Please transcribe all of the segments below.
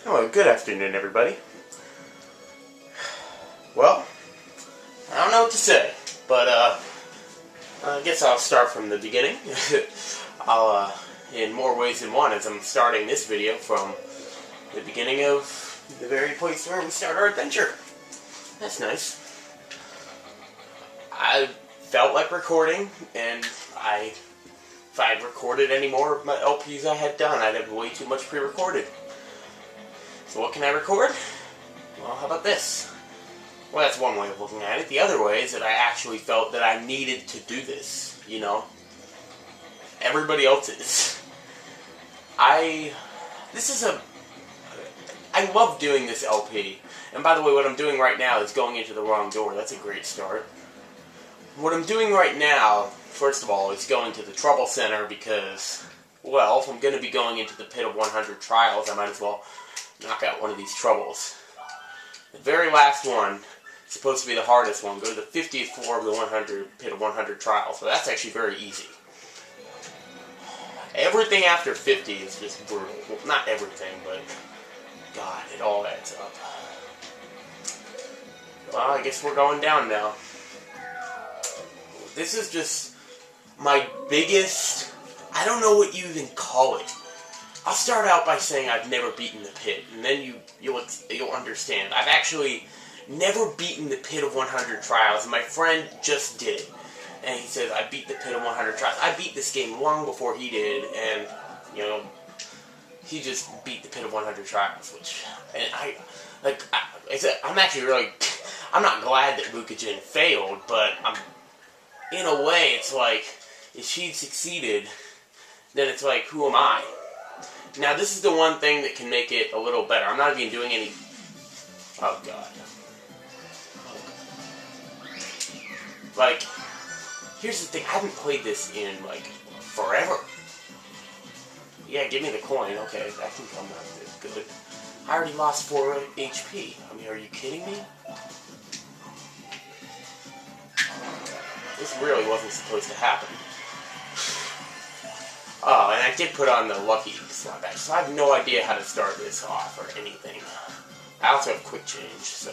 Hello, good afternoon, everybody. Well, I don't know what to say, but I guess I'll start from the beginning. In more ways than one, as I'm starting this video from the beginning of the very place where we start our adventure. That's nice. I felt like recording, and if I'd recorded any more of my LPs I had done, I'd have way too much pre-recorded. So what can I record? Well, how about this? Well, that's one way of looking at it. The other way is that I actually felt that I needed to do this, you know? Everybody else is. I love doing this LP. And by the way, what I'm doing right now is going into the wrong door. That's a great start. What I'm doing right now, first of all, is going to the Trouble Center because, well, if I'm going to be going into the Pit of 100 Trials, I might as well knock out one of these troubles. The very last one is supposed to be the hardest one. Go to the 50th floor of the Pit of 100 Trials. So that's actually very easy. Everything after 50 is just brutal. Well, not everything, but God, it all adds up. Well, I guess we're going down now. This is just my biggest, I don't know what you even call it. I'll start out by saying I've never beaten the pit, and then you'll understand. I've actually never beaten the Pit of 100 Trials, and my friend just did it. And he says, I beat the Pit of 100 Trials. I beat this game long before he did, and, you know, he just beat the Pit of 100 Trials, which, and I'm actually really, I'm not glad that Mukajin failed, but in a way, it's like, if she succeeded, then it's like, who am I? Now, this is the one thing that can make it a little better. I'm not even doing any... Oh, God. Like, here's the thing. I haven't played this in, like, forever. Yeah, give me the coin. Okay, that can come out good. I already lost 4 HP. I mean, are you kidding me? This really wasn't supposed to happen. Oh, and I did put on the lucky slot badge, so I have no idea how to start this off or anything. I also have quick change, so...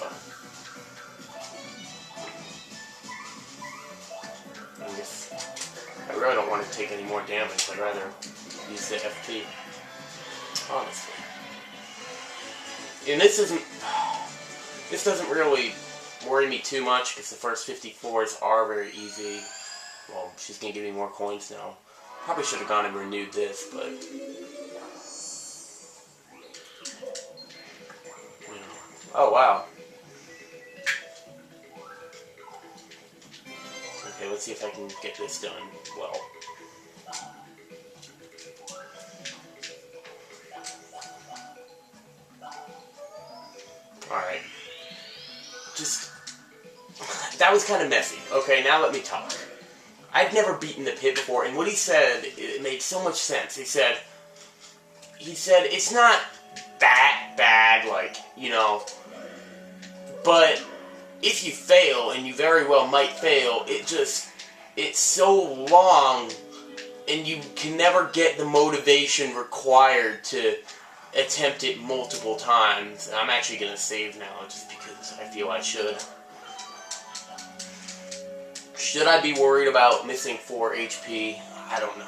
I really don't want to take any more damage. I'd rather use the FP. Honestly. And this doesn't really worry me too much, because the first 54s are very easy. Well, she's going to give me more coins now. Probably should have gone and renewed this, but... Oh, wow. Okay, let's see if I can get this done well. Alright. That was kind of messy. Okay, now let me talk. I'd never beaten the pit before, and what he said, it made so much sense. He said, it's not that bad, like, you know, but if you fail, and you very well might fail, it's so long, and you can never get the motivation required to attempt it multiple times. And I'm actually going to save now, just because I feel I should. Should I be worried about missing 4 HP? I don't know.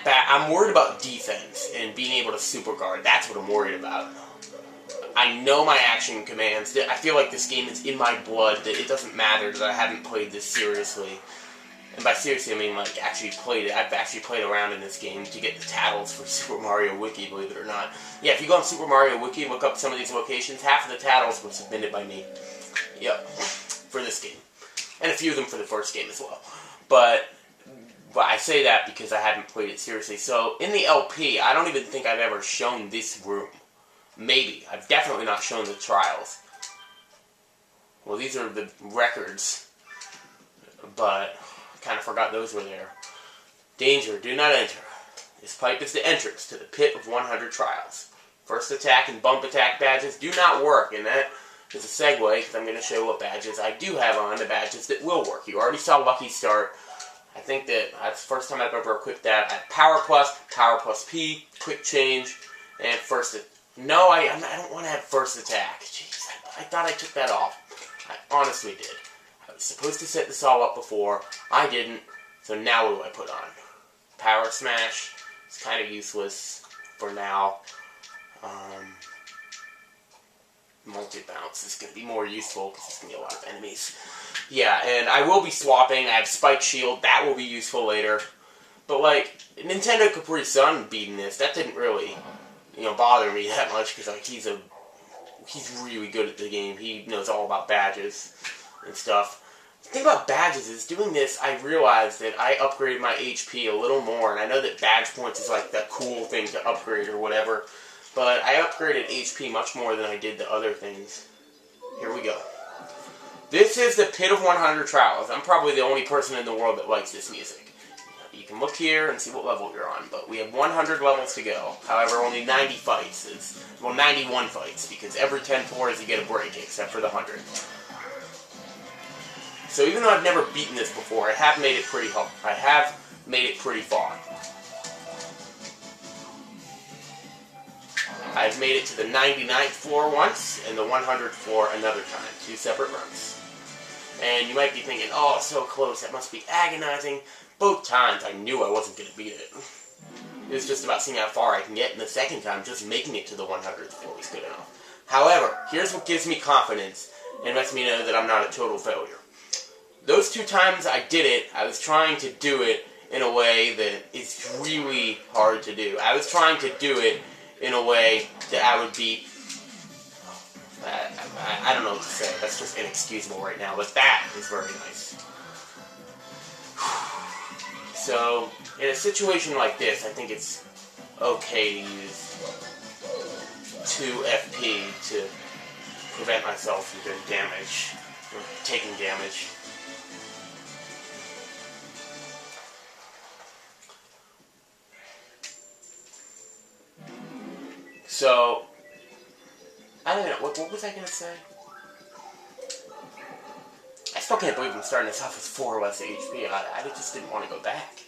I'm worried about defense and being able to super guard. That's what I'm worried about. I know my action commands. I feel like this game is in my blood, that it doesn't matter that I haven't played this seriously. And by seriously, I mean, like, actually played it. I've actually played around in this game to get the tattles for Super Mario Wiki, believe it or not. Yeah, if you go on Super Mario Wiki and look up some of these locations, half of the tattles were submitted by me. Yep, for this game. And a few of them for the first game as well. But I say that because I haven't played it seriously. So, in the LP, I don't even think I've ever shown this room. Maybe. I've definitely not shown the trials. Well, these are the records. But I kind of forgot those were there. Danger, do not enter. This pipe is the entrance to the Pit of 100 Trials. First attack and bump attack badges do not work, and that is a segue, because I'm going to show what badges I do have on, the badges that will work. You already saw Lucky Start. I think that that's the first time I've ever equipped that. I have Power Plus P, Quick Change, And first... No, I don't want to have first attack. Jeez, I thought I took that off. I honestly did. I was supposed to set this all up before. I didn't. So now what do I put on? Power Smash. It's kind of useless for now. Multi-bounce is going to be more useful because there's going to be a lot of enemies. Yeah, and I will be swapping. I have Spike Shield. That will be useful later. But, like, Nintendo Capri Sun beating this, that didn't really, bother me that much because, like, he's really good at the game. He knows all about badges and stuff. The thing about badges is, doing this, I realized that I upgraded my HP a little more, and I know that badge points is, like, the cool thing to upgrade or whatever. But I upgraded HP much more than I did the other things. Here we go. This is the Pit of 100 Trials. I'm probably the only person in the world that likes this music. You can look here and see what level you're on, but we have 100 levels to go. However, only 90 fights. 91 fights, because every 10 floors you get a break, except for the 100. So even though I've never beaten this before, I have made it pretty far. I've made it to the 99th floor once, and the 100th floor another time. 2 separate runs. And you might be thinking, oh, so close, that must be agonizing. Both times I knew I wasn't going to beat it. It was just about seeing how far I can get, and the second time, just making it to the 100th floor was good enough. However, here's what gives me confidence, and lets me know that I'm not a total failure. Those 2 times I did it, I was trying to do it in a way that is really hard to do. I was trying to do it in a way that I would beat... I don't know what to say. That's just inexcusable right now, but that is very nice. So, in a situation like this, I think it's okay to use 2 FP to prevent myself from doing damage, or taking damage. So, I don't know, what was I going to say? I still can't believe I'm starting this off with 4 less HP. I just didn't want to go back.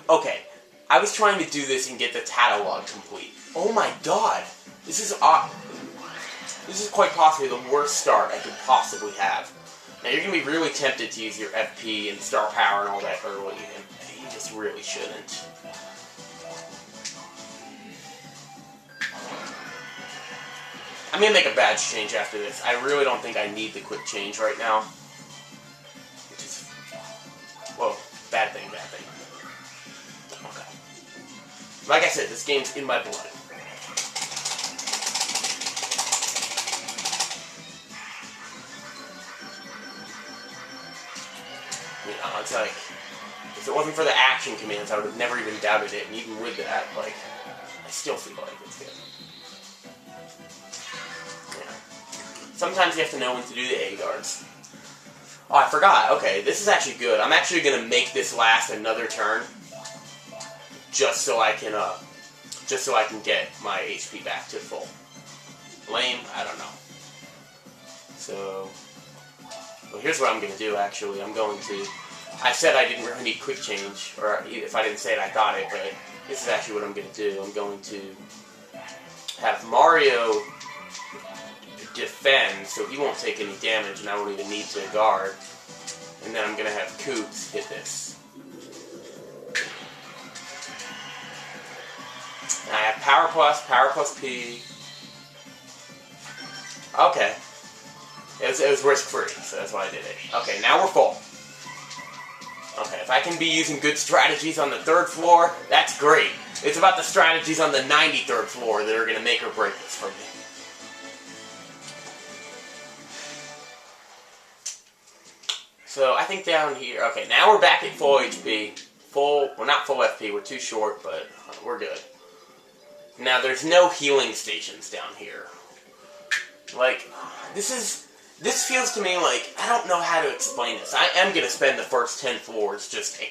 Okay, I was trying to do this and get the catalog complete. Oh my god! This is quite possibly the worst start I could possibly have. Now you're going to be really tempted to use your FP and star power and all that early, and you just really shouldn't. I'm going to make a badge change after this. I really don't think I need the quick change right now. Which is... Well, bad thing. Okay. Like I said, this game's in my blood. It's like... If it wasn't for the action commands, I would have never even doubted it. And even with that, like... I still feel like it's good. Sometimes you have to know when to do the A guards. Oh, I forgot. Okay, this is actually good. I'm actually going to make this last another turn, just so I can get my HP back to full. Lame? I don't know. So, well, here's what I'm going to do. Actually, I said I didn't really need quick change, or if I didn't say it, I got it. But this is actually what I'm going to do. I'm going to have Mario defend, so he won't take any damage, and I won't even need to guard. And then I'm going to have Koops hit this. And I have Power Plus P. Okay. It was risk-free, so that's why I did it. Okay, now we're full. Okay, if I can be using good strategies on the 3rd floor, that's great. It's about the strategies on the 93rd floor that are going to make or break this for me. So, I think down here... Okay, now we're back at full HP. Well, not full FP, we're too short, but we're good. Now, there's no healing stations down here. Like, this feels to me like... I don't know how to explain this. I am going to spend the first 10 floors just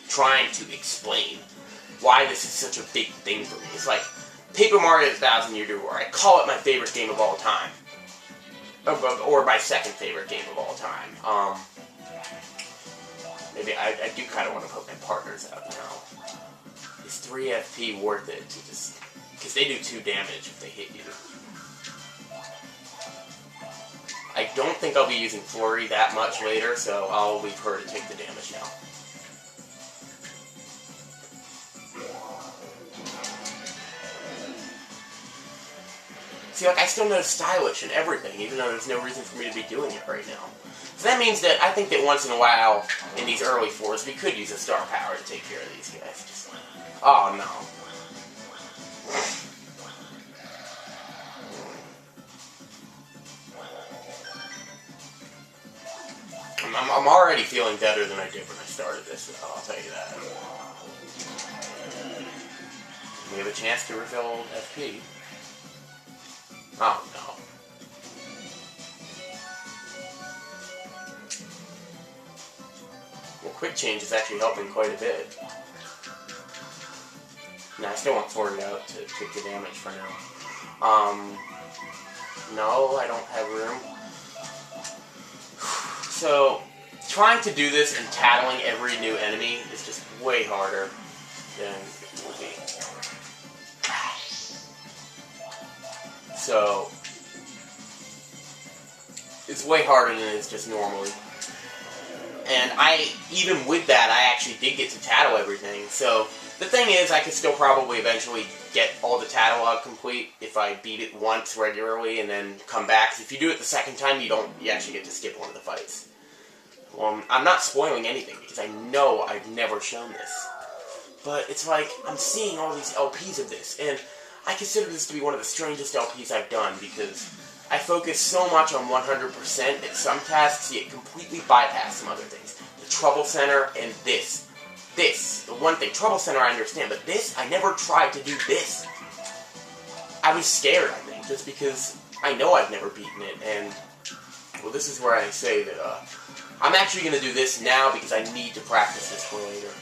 trying to explain why this is such a big thing for me. It's like Paper Mario's 1000-Year Door. I call it my favorite game of all time. Or my second favorite game of all time. Maybe I do kind of want to put my partners out now. Is 3 FP worth it to just... Because they do 2 damage if they hit you. I don't think I'll be using Flurry that much later, so I'll leave her to take the damage now. See, like, I still know Stylish and everything, even though there's no reason for me to be doing it right now. So that means that I think that once in a while, in these early 4s, we could use a star power to take care of these guys. Just, oh, no. I'm already feeling better than I did when I started this, I'll tell you that. We have a chance to refill FP. Oh, no. Well, quick change is actually helping quite a bit. No, I still want Flurry out to take the damage for now. No, I don't have room. So, trying to do this and tattling every new enemy is just way harder than it will be. So, it's way harder than it's just normally. And even with that, I actually did get to tattle everything. So, the thing is, I could still probably eventually get all the tattle out complete if I beat it once regularly and then come back. Because if you do it the second time, you actually get to skip one of the fights. Well, I'm not spoiling anything because I know I've never shown this. But it's like, I'm seeing all these LPs of this, and I consider this to be one of the strangest LPs I've done because I focus so much on 100% at some tasks, yet completely bypass some other things. The Trouble Center and this. The one thing, Trouble Center I understand, but this, I never tried to do this. I was scared, I think, just because I know I've never beaten it, and, well, this is where I say that, I'm actually going to do this now because I need to practice this for later.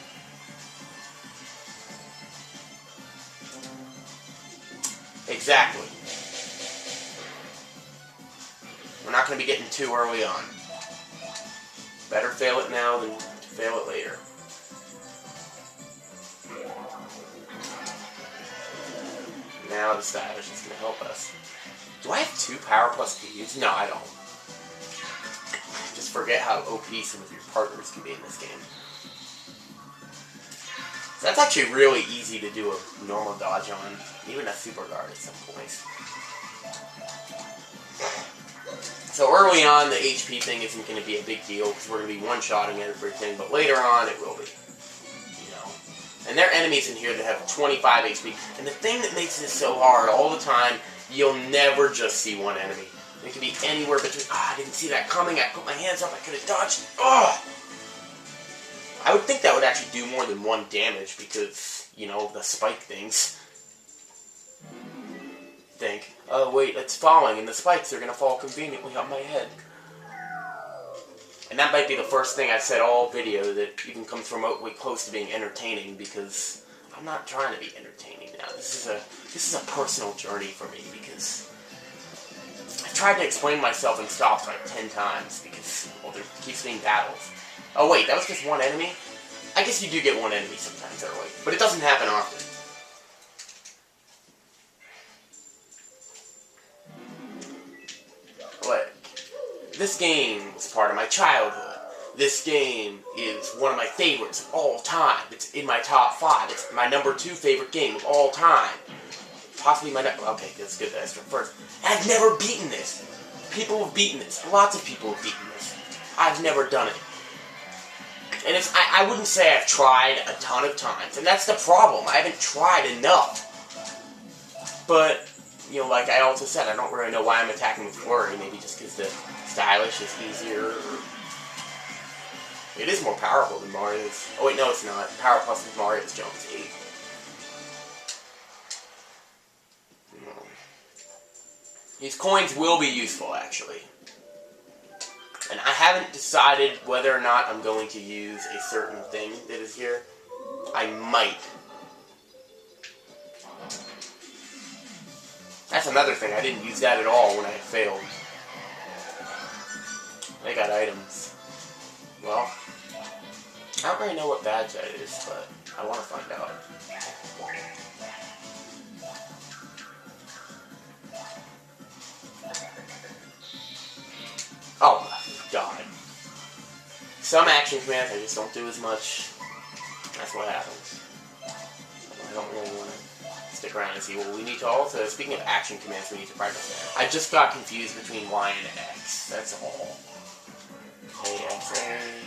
Exactly. We're not going to be getting too early on. Better fail it now than to fail it later. Now the Stylish is going to help us. Do I have 2 Power Plus Ps? No, I don't. Just forget how OP some of your partners can be in this game. So that's actually really easy to do a normal dodge on, even a super guard at some points. So early on, the HP thing isn't going to be a big deal because we're going to be one-shotting everything, but later on it will be. You know. And there are enemies in here that have 25 HP. And the thing that makes this so hard all the time, you'll never just see one enemy. It can be anywhere between, I didn't see that coming, I put my hands up, I could have dodged, I would think that would actually do more than 1 damage because, you know, the spike things. Think, oh wait, it's falling, and the spikes are going to fall conveniently on my head. And that might be the first thing I've said all video that even comes remotely close to being entertaining, because I'm not trying to be entertaining now. This is a personal journey for me, because I've tried to explain myself and stopped like 10 times, because, well, there keeps being battles. Oh wait, that was just one enemy? I guess you do get one enemy sometimes early, but it doesn't happen often. Like, this game was part of my childhood. This game is one of my favorites of all time. It's in my top 5. It's my number 2 favorite game of all time. Possibly my okay, that's good that I start first. And I've never beaten this. People have beaten this. Lots of people have beaten this. I've never done it. And it's, I wouldn't say I've tried a ton of times, and that's the problem. I haven't tried enough. But, you know, like I also said, I don't really know why I'm attacking with Flurry. Maybe just because the Stylish is easier. It is more powerful than Mario's. Oh wait, no it's not. Power Plus with Mario's jump is 8. These coins will be useful, actually. And I haven't decided whether or not I'm going to use a certain thing that is here. I might. That's another thing. I didn't use that at all when I failed. I got items. Well, I don't really know what badge that is, but I want to find out. Oh my god. Some action commands I just don't do as much. That's what happens. I don't really want to stick around and see what we need to also. Speaking of action commands, we need to practice. I just got confused between Y and X. That's all. AXA.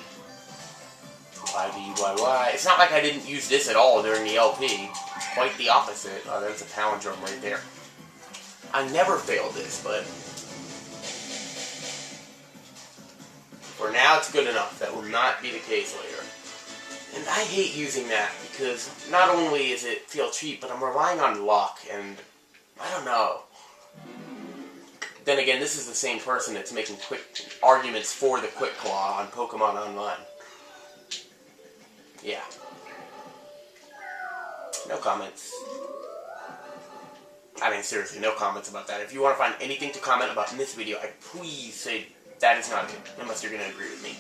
YB, It's not like I didn't use this at all during the LP. Quite the opposite. Oh, there's a palindrome right there. I never failed this, but for now it's good enough. That will not be the case later. And I hate using that because not only is it feel cheap, but I'm relying on luck, and I don't know. Then again, this is the same person that's making quick arguments for the Quick Claw on Pokemon Online. Yeah. No comments. I mean, seriously, no comments about that. If you want to find anything to comment about in this video, please say that is not good, unless you're going to agree with me.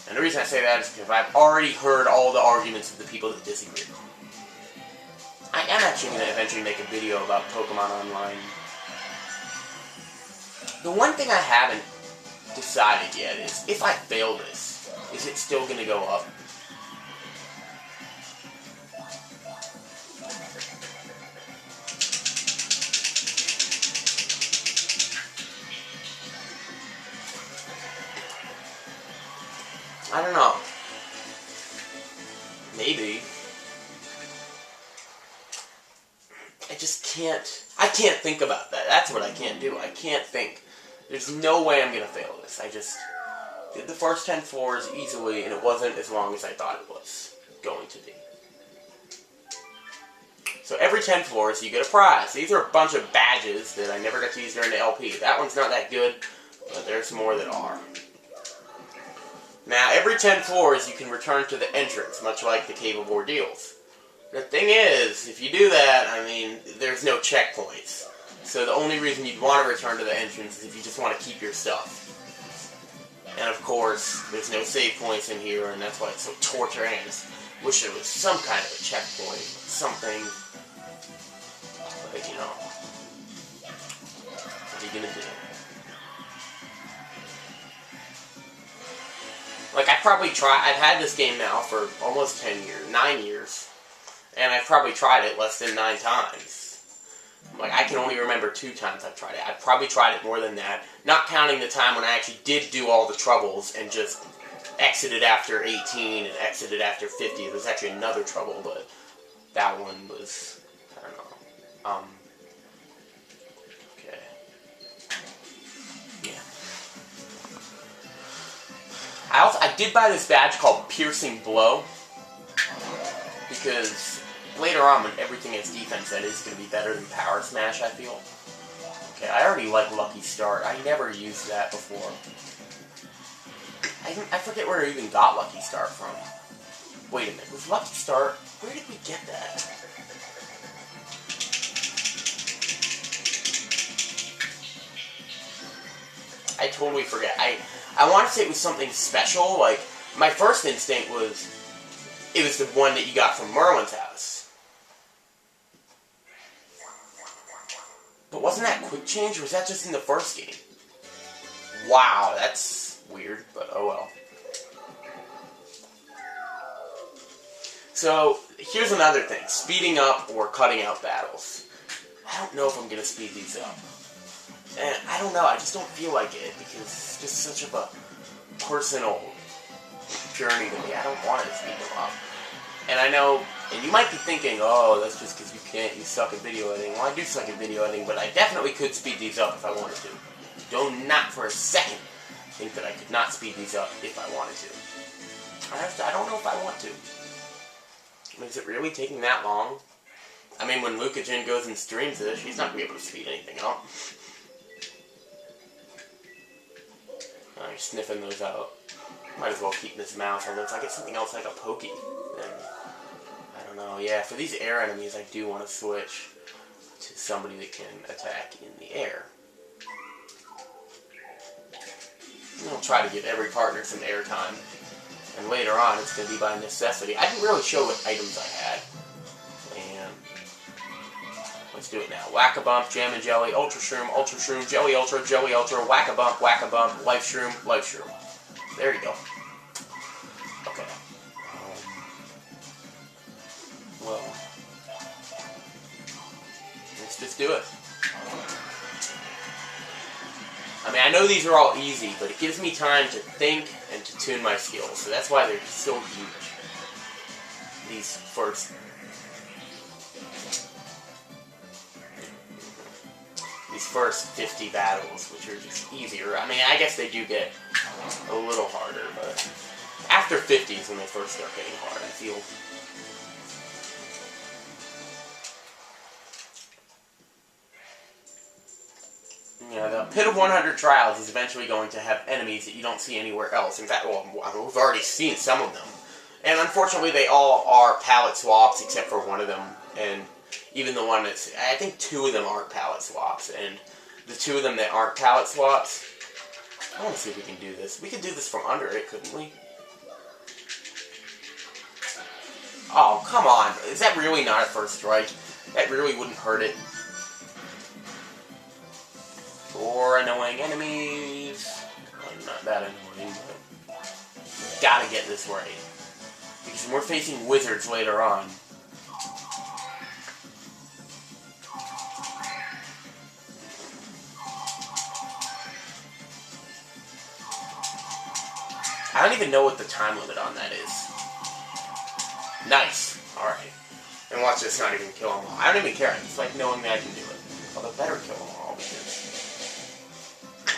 And the reason I say that is because I've already heard all the arguments of the people that disagree. I am actually going to eventually make a video about Pokemon Online. The one thing I haven't decided yet is, if I fail this, is it still going to go up? I don't know. Maybe. I just can't. I can't think about that. That's what I can't do. I can't think. There's no way I'm going to fail this. I just did the first 10 floors easily, and it wasn't as long as I thought it was going to be. So every 10 floors, you get a prize. These are a bunch of badges that I never got to use during the LP. That one's not that good, but there's more that are. Now, every 10 floors, you can return to the entrance, much like the Cave of Ordeals. The thing is, if you do that, I mean, there's no checkpoints. So the only reason you'd want to return to the entrance is if you just want to keep your stuff. And of course, there's no save points in here, and that's why it's so torturous. I just wish there was some kind of a checkpoint, something. But, you know, what are you gonna do? Like, I've had this game now for almost 9 years, and I've probably tried it less than 9 times. Like, I can only remember 2 times I've tried it. I've probably tried it more than that, not counting the time when I actually did do all the troubles and just exited after 18 and exited after 50. There's actually another trouble, but that one was, I don't know. Okay. Yeah. I did buy this badge called Piercing Blow, because later on when everything has defense, that is going to be better than Power Smash, I feel. Okay, I already like Lucky Start. I never used that before. I forget where I even got Lucky Start from. Wait a minute, was Lucky Start, where did we get that? I totally forget. I want to say it was something special. Like, my first instinct was, it was the one that you got from Merwin's house. But wasn't that Quick Change, or was that just in the first game? Wow, that's weird, but oh well. So, here's another thing. Speeding up or cutting out battles. I don't know if I'm going to speed these up. And I don't know, I just don't feel like it, because it's just such of a personal journey to me. I don't want to speed them up. And I know, and you might be thinking, oh, that's just because you suck at video editing. Well, I do suck at video editing, but I definitely could speed these up if I wanted to. Do not for a second think that I could not speed these up if I wanted to. I don't know if I want to. I mean, is it really taking that long? I mean, when Luca Jin goes and streams this, she's not going to be able to speed anything up. I'm sniffing those out. Might as well keep this mouse on. If I get something else like a Pokey, then I don't know. Yeah, for these air enemies, I do want to switch to somebody that can attack in the air. And I'll try to give every partner some air time. And later on, it's going to be by necessity. I didn't really show what items I had. And let's do it now. Whack-a-bump, jam and jelly, ultra shroom, jelly ultra, whack-a-bump, life shroom, life shroom. There you go. Okay. Well, let's just do it. I mean, I know these are all easy, but it gives me time to think and to tune my skills. So that's why they're so huge. These first 50 battles, which are just easier. I mean, I guess they do get a little harder, but after 50 is when they first start getting hard, I feel. Yeah, the Pit of 100 Trials is eventually going to have enemies that you don't see anywhere else. In fact, well, we've already seen some of them. And unfortunately, they all are palette swaps, except for one of them. And even the one that's... I think 2 of them aren't palette swaps. And the 2 of them that aren't palette swaps... I want to see if we can do this. We could do this from under it, couldn't we? Oh, come on. Is that really not a first strike? That really wouldn't hurt it. 4 annoying enemies. Well, not that annoying, but gotta get this right. Because we're facing wizards later on. I don't even know what the time limit on that is. Nice. Alright. And watch this not even kill them all. I don't even care. I just like knowing that I can do it. Although better kill them all because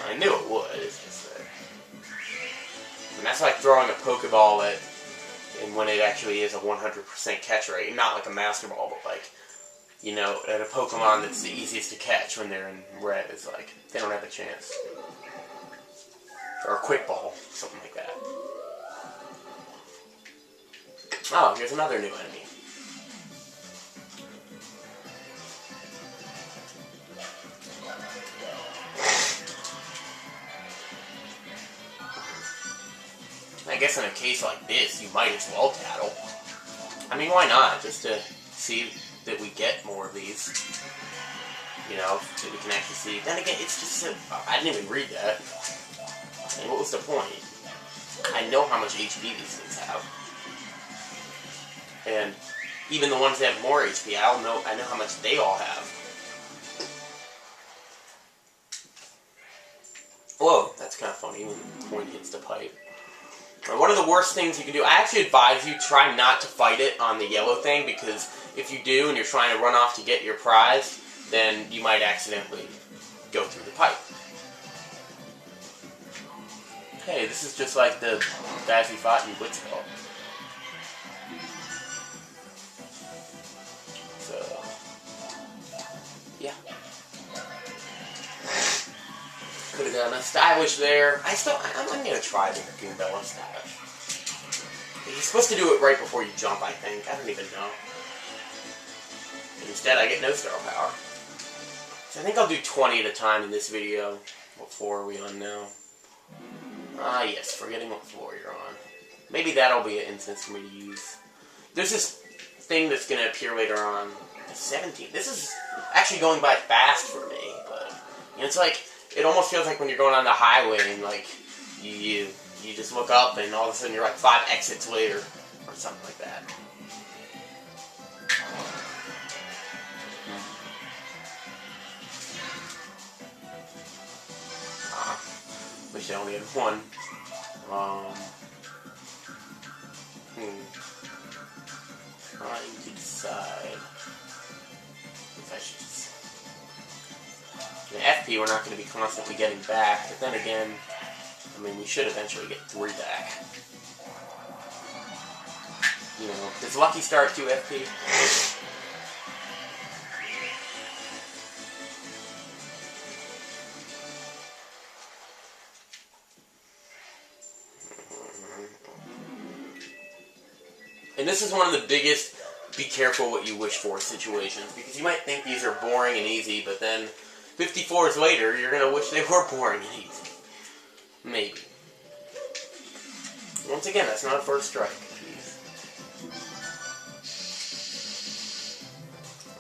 I knew it would. It's just that. And that's like throwing a Pokeball at, and when it actually is a 100% catch rate. Not like a Master Ball, but like, you know, at a Pokemon that's the easiest to catch when they're in red. It's like, they don't have a chance. Or a Quick Ball, something like that. Oh, here's another new enemy. I guess in a case like this, you might as well tattle. I mean, why not? Just to see that we get more of these. You know, that we can actually see. Then again, it's just so... I didn't even read that. And what was the point? I know how much HP these things have. And even the ones that have more HP, I know how much they all have. Whoa, that's kind of funny when the point hits the pipe. One of the worst things you can do, I actually advise you try not to fight it on the yellow thing, because if you do and you're trying to run off to get your prize, then you might accidentally go through the pipe. Hey, this is just like the guys we fought in Blitzball. So, yeah. Could have done a stylish there. I'm going to try the Goombella stylish. You're supposed to do it right before you jump, I think. I don't even know. And instead, I get no star power. So I think I'll do 20 at a time in this video. What floor are we on now? Ah, yes, forgetting what floor you're on. Maybe that'll be an instance for me to use. There's this thing that's going to appear later on. The 17th. This is actually going by fast for me, but you know, it's like, it almost feels like when you're going on the highway and like you just look up and all of a sudden you're like 5 exits later or something like that. Wish I only had one. Trying to decide if I should just... In FP, we're not going to be constantly getting back, but then again, I mean, we should eventually get 3 back. You know, does Lucky start 2 FP? And this is one of the biggest be careful what you wish for situations, because you might think these are boring and easy, but then 54s later, you're going to wish they were boring and easy. Maybe. Once again, that's not a first strike. Jeez.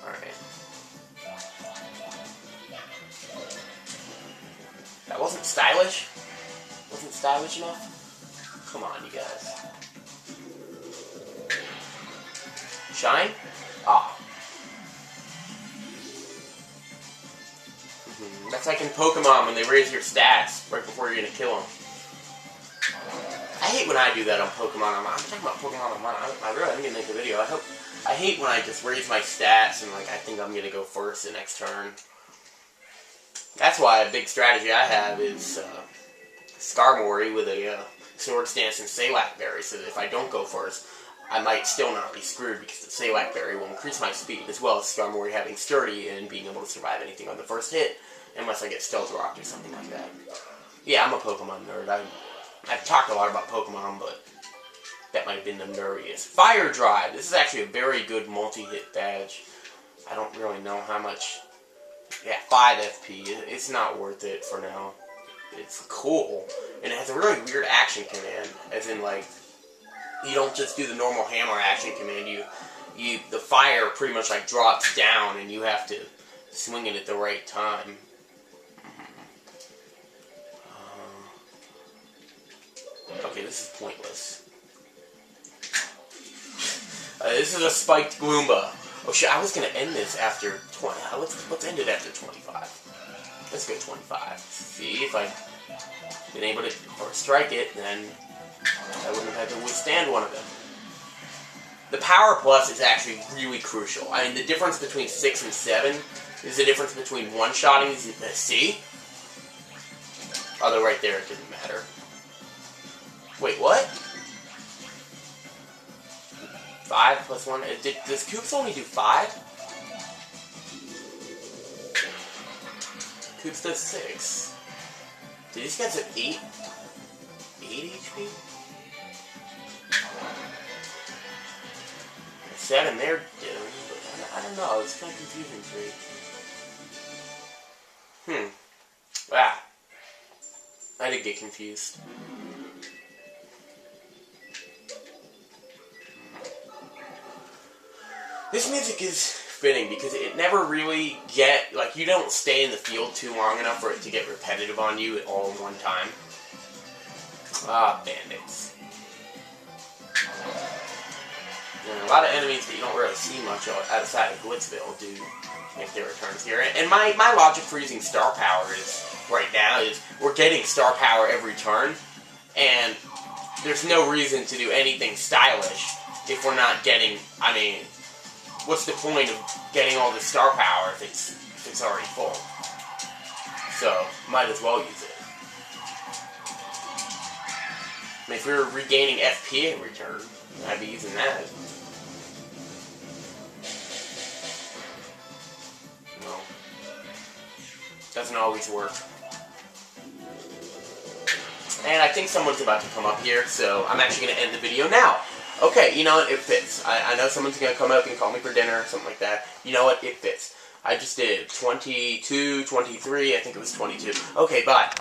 Alright. That wasn't stylish? Wasn't stylish enough? Come on, you guys. Shine? Ah. That's like in Pokemon when they raise your stats right before you're gonna kill them. I hate when I do that on Pokemon. I'm talking about Pokemon Online. I really didn't make a video. I hate when I just raise my stats and like I think I'm gonna go first the next turn. That's why a big strategy I have is Skarmory with a Swords Dance and Salac Berry, so that if I don't go first, I might still not be screwed because the Salac Berry will increase my speed, as well as Skarmory having Sturdy and being able to survive anything on the first hit, unless I get Stealth Rocked or something like that. Yeah, I'm a Pokemon nerd. I've talked a lot about Pokemon, but that might have been the nerdiest. Fire Drive. This is actually a very good multi-hit badge. I don't really know how much... Yeah, 5 FP. It's not worth it for now. It's cool. And it has a really weird action command, as in, like, you don't just do the normal hammer action command. The fire pretty much like drops down, and you have to swing it at the right time. Okay, this is pointless. This is a spiked Gloomba. Oh shit! I was gonna end this after 20. Let's end it after 25. Let's go 25. See if I'd been able to strike it, then I wouldn't have had to withstand one of them. The Power Plus is actually really crucial. I mean, the difference between 6 and 7 is the difference between one-shotting. See? Although right there it didn't matter. Wait, what? 5 plus 1? Does Koops only do 5? Koops does 6. Did these guys have 8? 8 HP? 7 they're doing, but I don't know, it's kind of confusing to me. Ah. I did get confused. This music is fitting because it never really you don't stay in the field too long enough for it to get repetitive on you all in one time. Ah, bandits. And a lot of enemies that you don't really see much outside of Blitzville do make their returns here. And my logic for using Star Power right now is we're getting Star Power every turn, and there's no reason to do anything stylish if we're not getting, I mean, what's the point of getting all this Star Power if it's already full? So, might as well use it. I mean, if we were regaining FP in return, I'd be using that. No. Doesn't always work. And I think someone's about to come up here, so I'm actually going to end the video now. Okay, you know what? It fits. I know someone's going to come up and call me for dinner or something like that. You know what? It fits. I just did 22, 23, I think it was 22. Okay, bye.